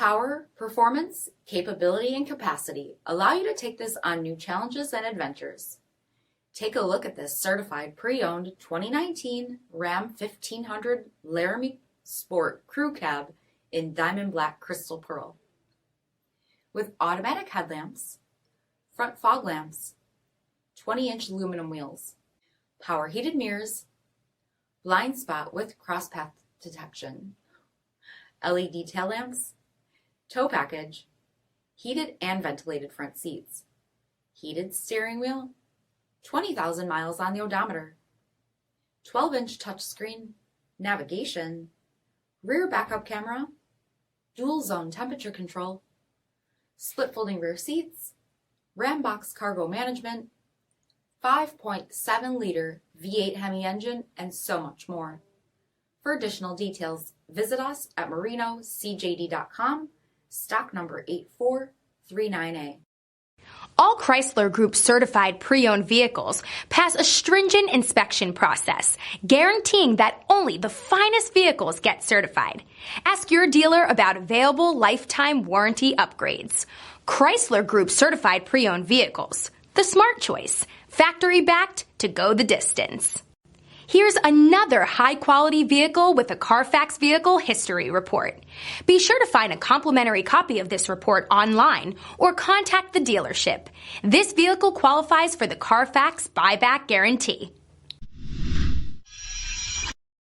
power, performance, capability, and capacity allow you to take this on new challenges and adventures. Take a look at this certified pre-owned 2019 Ram 1500 Laramie Sport Crew Cab in diamond black crystal pearl. With automatic headlamps, front fog lamps, 20-inch aluminum wheels, power heated mirrors, blind spot with cross-path detection, LED tail lamps, tow package, heated and ventilated front seats, heated steering wheel, 20,000 miles on the odometer, 12-inch touchscreen, navigation, rear backup camera, dual zone temperature control, split folding rear seats, RAMBOX cargo management, 5.7-liter V8 HEMI engine, and so much more. For additional details, visit us at marinocjd.com, stock number 8439A. All Chrysler Group certified pre-owned vehicles pass a stringent inspection process, guaranteeing that only the finest vehicles get certified. Ask your dealer about available lifetime warranty upgrades. Chrysler Group certified pre-owned vehicles, the smart choice, factory backed to go the distance. Here's another high-quality vehicle with a CARFAX vehicle history report. Be sure to find a complimentary copy of this report online or contact the dealership. This vehicle qualifies for the CARFAX buyback guarantee.